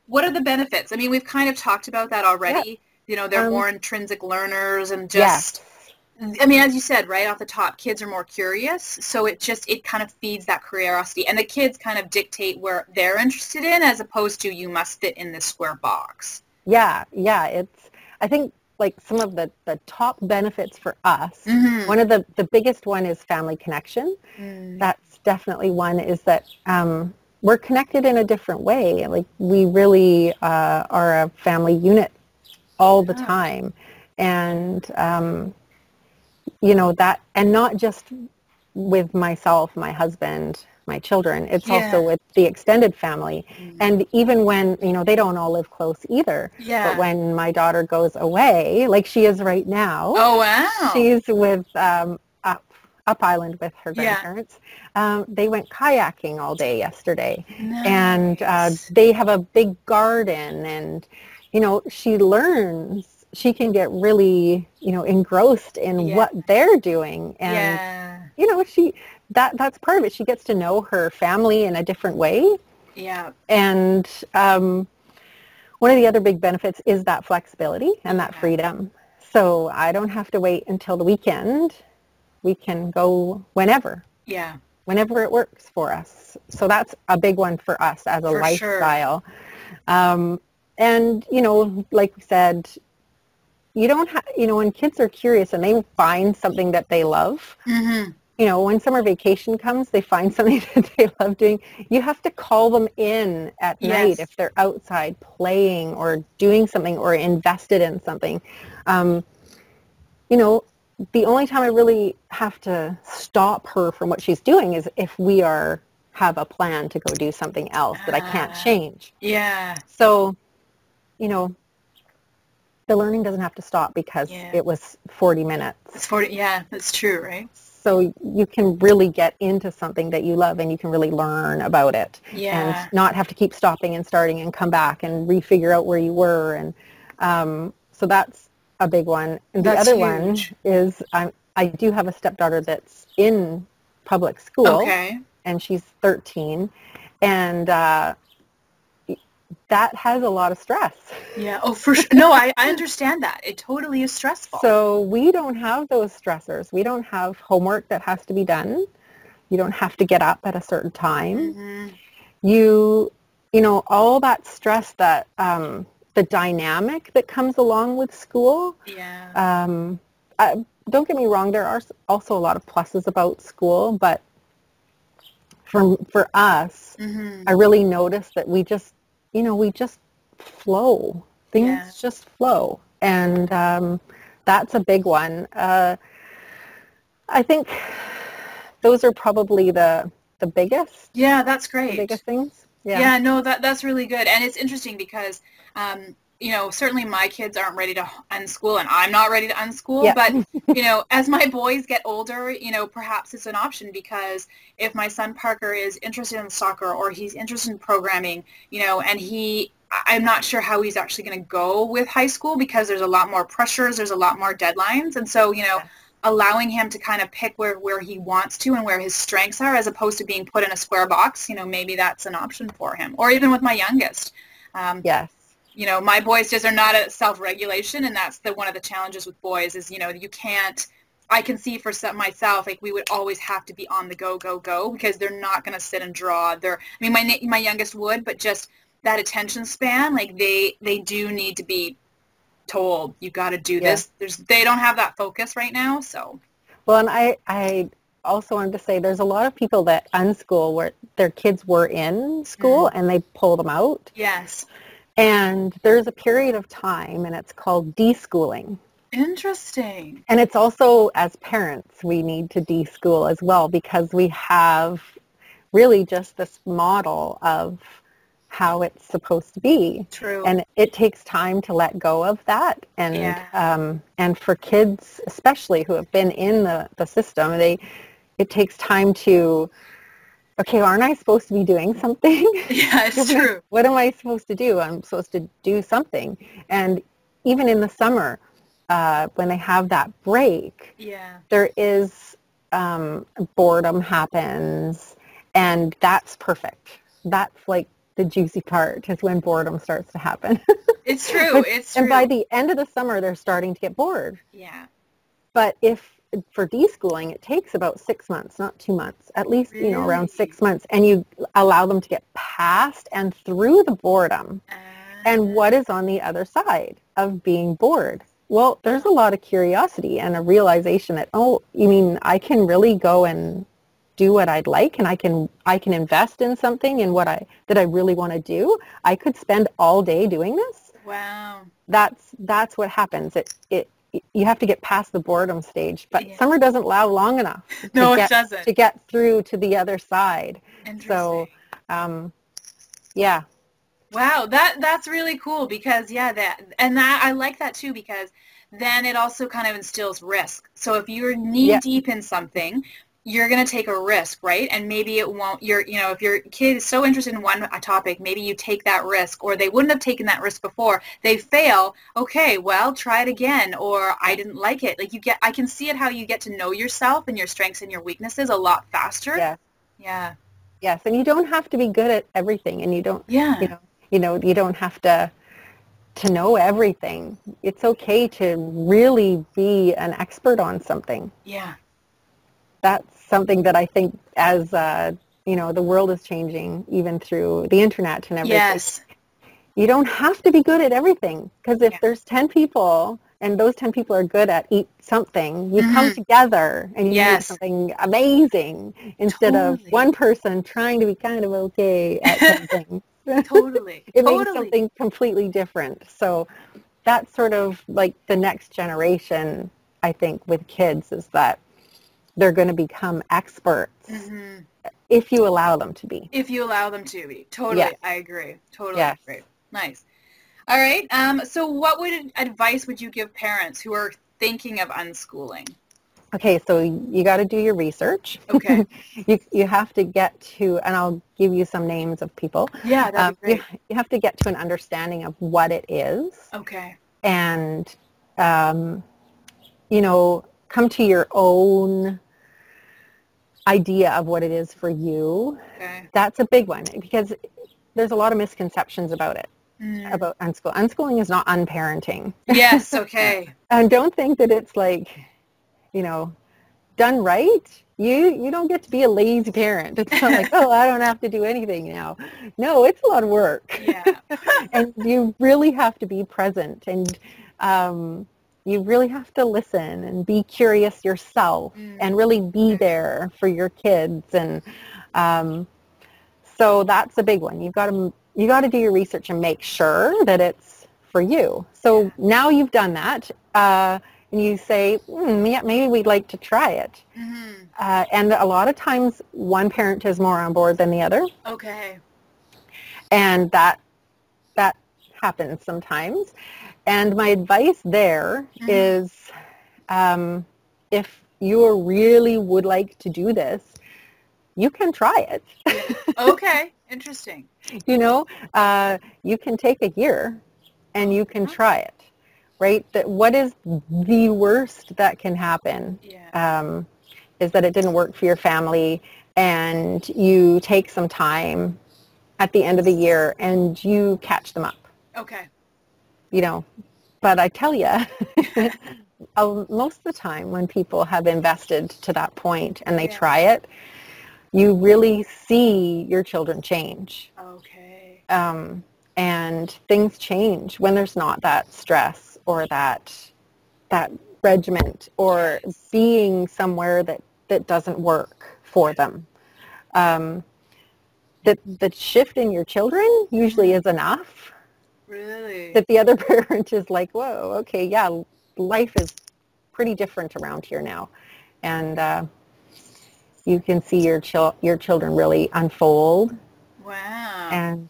What are the benefits? I mean, we've kind of talked about that Yeah. already. You know, they're more intrinsic learners and Yes. just, I mean, as you said, right off the top, kids are more curious. So it kind of feeds that curiosity. And the kids kind of dictate where they're interested in as opposed to you must fit in this square box. Yeah. Yeah. I think like some of the top benefits for us, one of the biggest one is family connection. That's definitely one, is that we're connected in a different way. Like we really are a family unit all the time. And, you know, that, and not just with myself, my husband, my children, it's also with the extended family. And even when, you know, they don't all live close either. But when my daughter goes away, like she is right now. Oh, wow. She's with up island with her grandparents. They went kayaking all day yesterday. Nice. And they have a big garden, and, you know, she learns, she can get really, you know, engrossed in what they're doing. And, you know, that's part of it. She gets to know her family in a different way. Yeah. And one of the other big benefits is that flexibility and that freedom. So I don't have to wait until the weekend. We can go whenever. Yeah. Whenever it works for us. So that's a big one for us as a lifestyle. Sure. And, you know, like we said, you don't have, you know, when kids are curious and they find something that they love, you know, when summer vacation comes, they find something that they love doing. You have to call them in at night if they're outside playing or doing something or invested in something. You know, the only time I really have to stop her from what she's doing is if we have a plan to go do something else that I can't change. Yeah. So, you know, the learning doesn't have to stop because it was 40 minutes. It's 40, yeah, that's true, right? So you can really get into something that you love and you can really learn about it. And not have to keep stopping and starting and come back and refigure out where you were. And so that's a big one. And the other one is I do have a stepdaughter that's in public school. Okay. And she's 13. And that has a lot of stress. Yeah. Oh, for sure. No, I understand that. It totally is stressful. So we don't have those stressors. We don't have homework that has to be done. You don't have to get up at a certain time. You know, all that stress that, the dynamic that comes along with school. Yeah. Don't get me wrong. There are also a lot of pluses about school, but for us, I really noticed that we just, you know, we just flow. Things just flow. And that's a big one. I think those are probably the biggest. Yeah, that's great. The biggest things. Yeah, no, that's really good. And it's interesting because, you know, certainly my kids aren't ready to unschool and I'm not ready to unschool. But, you know, as my boys get older, you know, perhaps it's an option because if my son Parker is interested in soccer or he's interested in programming, you know, and I'm not sure how he's actually going to go with high school because there's a lot more pressures, there's a lot more deadlines. And so, you know, allowing him to kind of pick where he wants to and where his strengths are as opposed to being put in a square box, you know, maybe that's an option for him. Or even with my youngest. Yes. You know, my boys just are not at self-regulation, and that's one of the challenges with boys is, you know, I can see for myself, like we would always have to be on the go because they're not going to sit and draw. My youngest would, but just that attention span, like they do need to be told, you got to do this. They don't have that focus right now, so. Well, and I also wanted to say there's a lot of people that unschool where their kids were in school and they pull them out. Yes. And there's a period of time, and it's called deschooling. Interesting. And it's also, as parents, we need to deschool as well because we have really just this model of how it's supposed to be. True. And it takes time to let go of that. And for kids, especially who have been in the system, it takes time to, okay, aren't I supposed to be doing something? Yeah, it's true. What am I supposed to do? I'm supposed to do something. And even in the summer, when they have that break, there is boredom happens, and that's perfect. That's like the juicy part is when boredom starts to happen. It's true. It's true. And by the end of the summer, they're starting to get bored. Yeah. But if for deschooling, it takes about 6 months, not 2 months, at least, Really? Around 6 months. And you allow them to get past and through the boredom. And what is on the other side of being bored? Well, there's a lot of curiosity and a realization that, oh, you mean I can really go and do what I'd like, and I can invest in something and that I really want to do. I could spend all day doing this. Wow. That's what happens. You have to get past the boredom stage, but summer doesn't allow long enough to get through to the other side. Interesting. So, yeah. Wow, that's really cool because I like that too, because then it also kind of instills risk. So if you're knee deep in something, you're going to take a risk, right? And maybe it won't, if your kid is so interested in one topic, maybe you take that risk, or they wouldn't have taken that risk before. They fail. Okay, well, try it again, or I didn't like it. I can see it how you get to know yourself and your strengths and your weaknesses a lot faster. Yeah. Yeah. Yes, and you don't have to be good at everything, and you don't, you don't have to know everything. It's okay to really be an expert on something. Yeah. That's something that I think as, the world is changing, even through the internet and everything. Yes. You don't have to be good at everything, because if there's 10 people and those 10 people are good at something, you come together and you make something amazing instead of one person trying to be kind of okay at something. Totally. It makes something completely different. So that's sort of like the next generation, I think, with kids, is that they're going to become experts if you allow them to be. If you allow them to be. Totally. Yes. I agree. Totally agree. Nice. All right. So what advice would you give parents who are thinking of unschooling? Okay, so you got to do your research. Okay. You have to get to, and I'll give you some names of people. Yeah, that'd be great. You have to get to an understanding of what it is. Okay. And, come to your own idea of what it is for you. Okay. That's a big one, because there's a lot of misconceptions about it. About unschooling. Unschooling is not unparenting. Yes, okay. And don't think that it's like, done right. You don't get to be a lazy parent. It's not like, oh, I don't have to do anything now. No, it's a lot of work. Yeah. And you really have to be present, and you really have to listen and be curious yourself and really be there for your kids. And so that's a big one. You got to do your research and make sure that it's for you. So now you've done that, and you say, maybe we'd like to try it. And a lot of times one parent is more on board than the other. Okay. And that happens sometimes. And my advice there is, if you really would like to do this, you can try it. Okay. Interesting. You can take a year and you can try it, right? What is the worst that can happen is that it didn't work for your family, and you take some time at the end of the year and you catch them up. Okay. But I tell you, most of the time when people have invested to that point and they try it, you really see your children change. Okay. And things change when there's not that stress or that regiment or being somewhere that doesn't work for them. The shift in your children usually is enough. Really? That the other parent is like, whoa, okay, yeah, life is pretty different around here now. And you can see your children really unfold. Wow. And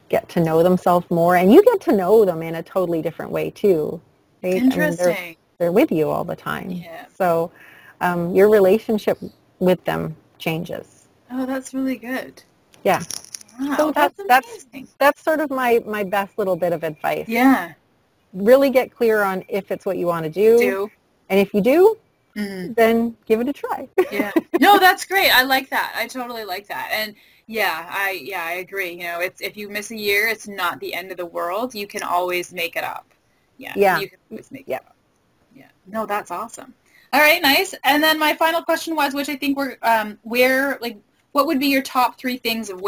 get to know themselves more. And you get to know them in a totally different way, too. Right? Interesting. They're with you all the time. Yeah. So your relationship with them changes. Oh, that's really good. Yeah. Wow, so that's sort of my best little bit of advice. Yeah. Really get clear on if it's what you want to do. And if you do, then give it a try. Yeah. No, that's great. I like that. I totally like that. And I agree. You know, it's if you miss a year, it's not the end of the world. You can always make it up. Yeah, Yeah. you can always make it Yeah. up. Yeah. No, that's awesome. All right, nice. And then my final question was, which I think we're where like what would be your top 3 things of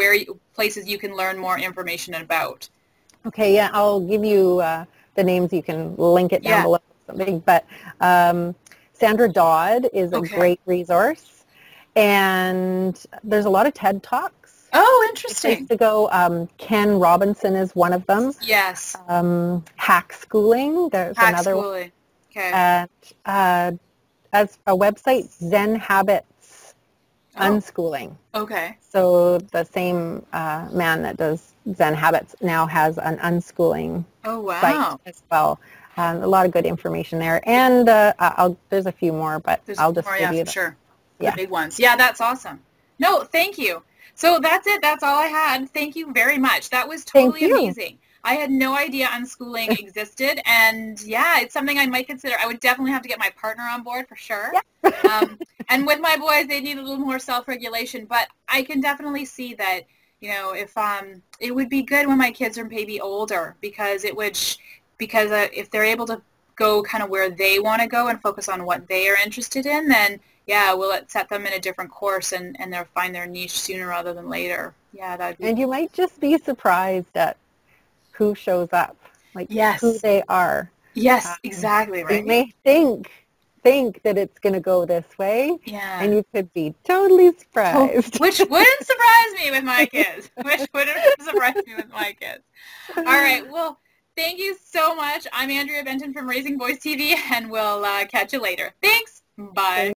places you can learn more information about? Okay, yeah, I'll give you the names. You can link it down Yeah. below or something. But Sandra Dodd is a Okay. great resource. And there's a lot of TED Talks. Oh, Great place interesting. to go. Ken Robinson is one of them. Yes. Hack Schooling, there's Hack another one. schooling. Okay. At, as a website, Zen Habits Oh, Unschooling. okay. So the same man that does Zen Habits now has an unschooling Oh, site wow. as well. A lot of good information there. And there's a few more, but There's I'll just more, give yeah, you for the, sure. The yeah. big ones. Yeah, that's awesome. No, thank you. So that's it. That's all I had. Thank you very much. That was Thank totally you. amazing. I had no idea unschooling existed, and yeah, it's something I might consider. I would definitely have to get my partner on board for sure. Yeah. And with my boys, they need a little more self-regulation, but I can definitely see that, you know, if it would be good when my kids are maybe older because if they're able to go kind of where they want to go and focus on what they are interested in, then yeah, we'll set them in a different course and they'll find their niche sooner rather than later. Yeah, that'd be And you might just be surprised at who shows up, like who yes. they are. Yes, exactly, You right? may think that it's going to go this way, Yeah. and you could be totally surprised. Which wouldn't surprise me with my kids. Which wouldn't surprise me with my kids. All right. Well, thank you so much. I'm Andrea Benton from Raisingboys.tv, and we'll catch you later. Thanks. Bye.